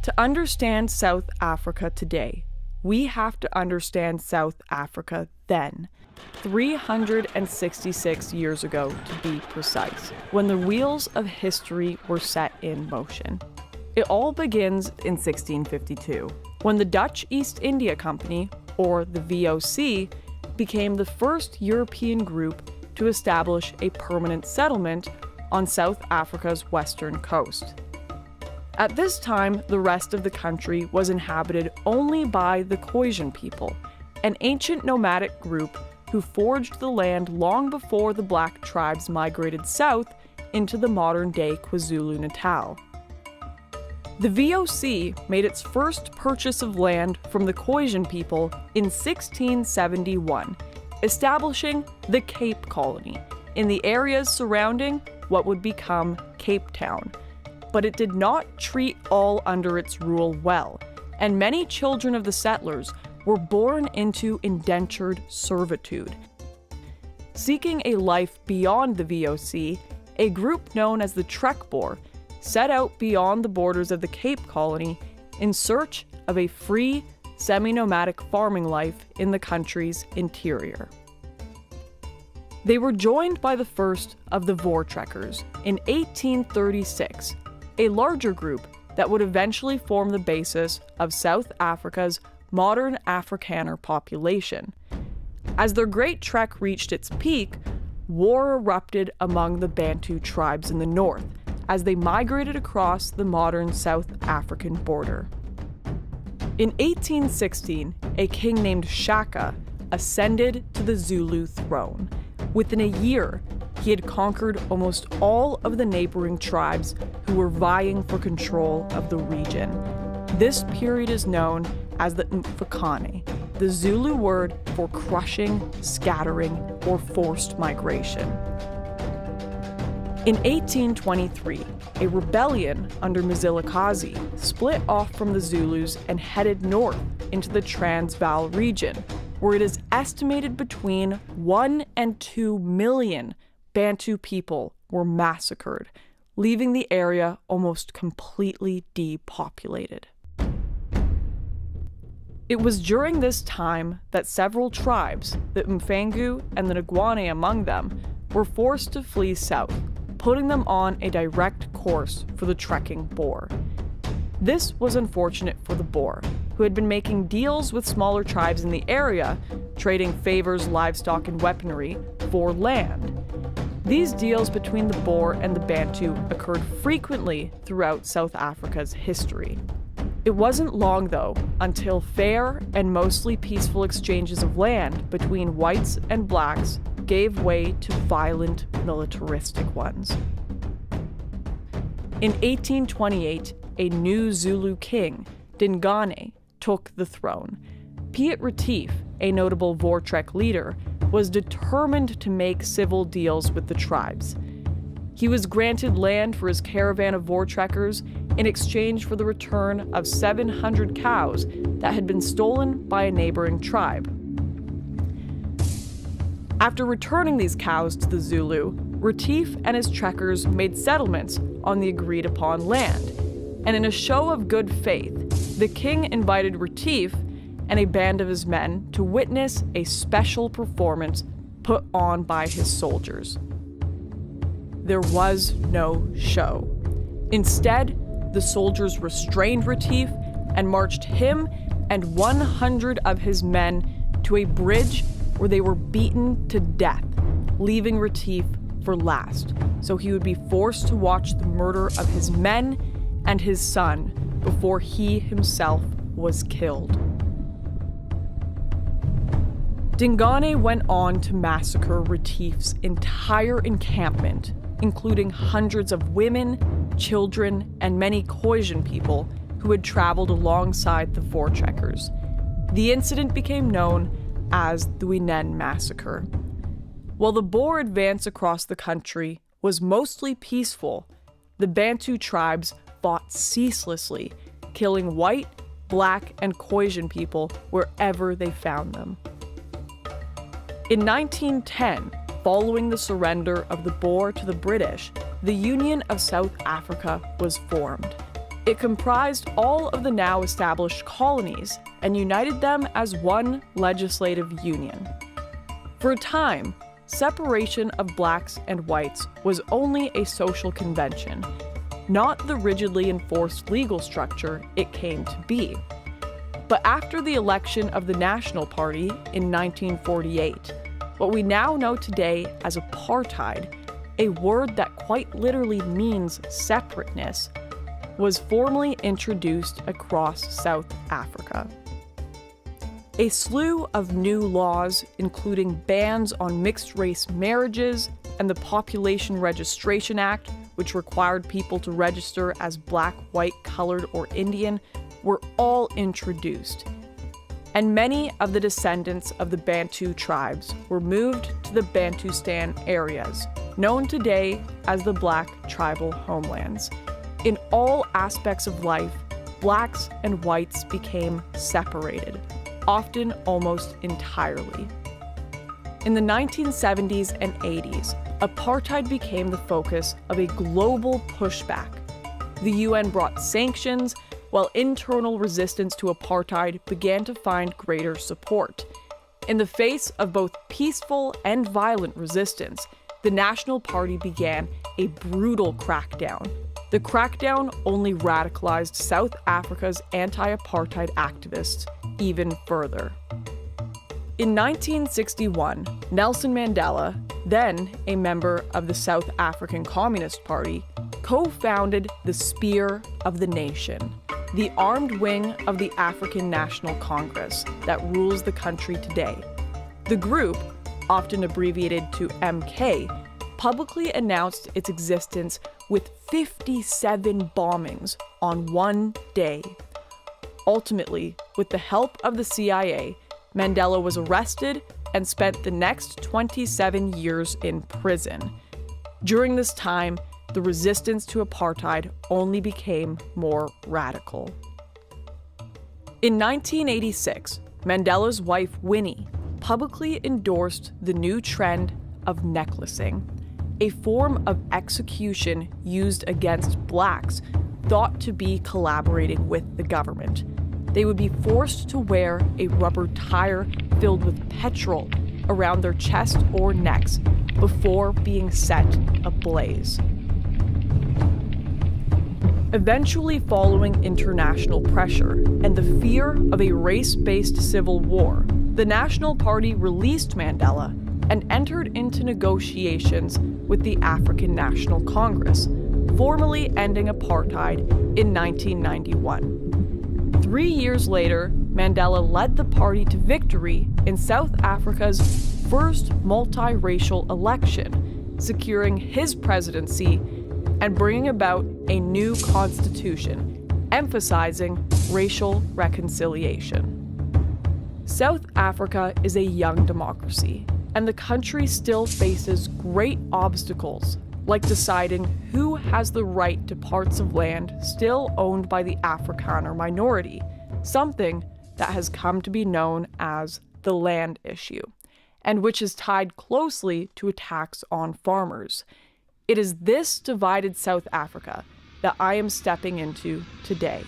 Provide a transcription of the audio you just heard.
To understand South Africa today, we have to understand South Africa then, 366 years ago to be precise, when the wheels of history were set in motion. It all begins in 1652, when the Dutch East India Company, or the VOC, became the first European group to establish a permanent settlement on South Africa's western coast. At this time, the rest of the country was inhabited only by the Khoisan people, an ancient nomadic group who foraged the land long before the black tribes migrated south into the modern-day KwaZulu-Natal. The VOC made its first purchase of land from the Khoisan people in 1671, establishing the Cape Colony in the areas surrounding what would become Cape Town. But it did not treat all under its rule well, and many children of the settlers were born into indentured servitude. Seeking a life beyond the VOC, a group known as the Trekboer set out beyond the borders of the Cape Colony in search of a free, semi-nomadic farming life in the country's interior. They were joined by the first of the Voortrekkers in 1836, a larger group that would eventually form the basis of South Africa's modern Afrikaner population. As their great trek reached its peak, war erupted among the Bantu tribes in the north as they migrated across the modern South African border. In 1816, a king named Shaka ascended to the Zulu throne. Within a year, he had conquered almost all of the neighboring tribes who were vying for control of the region. This period is known as the Mfukane, the Zulu word for crushing, scattering, or forced migration. In 1823, a rebellion under Mzilikazi split off from the Zulus and headed north into the Transvaal region, where it is estimated between 1 and 2 million Bantu people were massacred, leaving the area almost completely depopulated. It was during this time that several tribes, the Mfangu and the Ngwane among them, were forced to flee south, putting them on a direct course for the trekking Boer. This was unfortunate for the Boer, who had been making deals with smaller tribes in the area, trading favors, livestock, and weaponry for land. These deals between the Boer and the Bantu occurred frequently throughout South Africa's history. It wasn't long, though, until fair and mostly peaceful exchanges of land between whites and blacks gave way to violent, militaristic ones. In 1828, a new Zulu king, Dingane, took the throne. Piet Retief, a notable Voortrek leader, was determined to make civil deals with the tribes. He was granted land for his caravan of Voortrekkers in exchange for the return of 700 cows that had been stolen by a neighboring tribe. After returning these cows to the Zulu, Retief and his trekkers made settlements on the agreed-upon land, and in a show of good faith, the king invited Retief and a band of his men to witness a special performance put on by his soldiers. There was no show. Instead, the soldiers restrained Retief and marched him and 100 of his men to a bridge where they were beaten to death, leaving Retief for last, so he would be forced to watch the murder of his men and his son before he himself was killed. Dingane went on to massacre Retief's entire encampment, including hundreds of women, children, and many Khoisan people who had traveled alongside the Voortrekkers. The incident became known as the Wenen Massacre. While the Boer advance across the country was mostly peaceful, the Bantu tribes fought ceaselessly, killing white, black, and Khoisan people wherever they found them. In 1910, following the surrender of the Boer to the British, the Union of South Africa was formed. It comprised all of the now established colonies and united them as one legislative union. For a time, separation of blacks and whites was only a social convention, not the rigidly enforced legal structure it came to be. But after the election of the National Party in 1948, what we now know today as apartheid, a word that quite literally means separateness, was formally introduced across South Africa. A slew of new laws, including bans on mixed-race marriages and the Population Registration Act, which required people to register as black, white, colored, or Indian, were all introduced. And many of the descendants of the Bantu tribes were moved to the Bantustan areas, known today as the Black Tribal Homelands. In all aspects of life, blacks and whites became separated, often almost entirely. In the 1970s and 80s, apartheid became the focus of a global pushback. The UN brought sanctions, while internal resistance to apartheid began to find greater support. In the face of both peaceful and violent resistance, the National Party began a brutal crackdown. The crackdown only radicalized South Africa's anti-apartheid activists even further. In 1961, Nelson Mandela, then a member of the South African Communist Party, co-founded the Spear of the Nation, the armed wing of the African National Congress that rules the country today. The group, often abbreviated to MK, publicly announced its existence with 57 bombings on one day. Ultimately, with the help of the CIA, Mandela was arrested and spent the next 27 years in prison. During this time, the resistance to apartheid only became more radical. In 1986, Mandela's wife Winnie publicly endorsed the new trend of necklacing, a form of execution used against blacks thought to be collaborating with the government. They would be forced to wear a rubber tire filled with petrol around their chest or necks before being set ablaze. Eventually, following international pressure and the fear of a race-based civil war, the National Party released Mandela and entered into negotiations with the African National Congress, formally ending apartheid in 1991. 3 years later, Mandela led the party to victory in South Africa's first multiracial election, securing his presidency and bringing about a new constitution, emphasizing racial reconciliation. South Africa is a young democracy, and the country still faces great obstacles, like deciding who has the right to parts of land still owned by the Afrikaner minority, something that has come to be known as the land issue, and which is tied closely to attacks on farmers. It is this divided South Africa that I am stepping into today.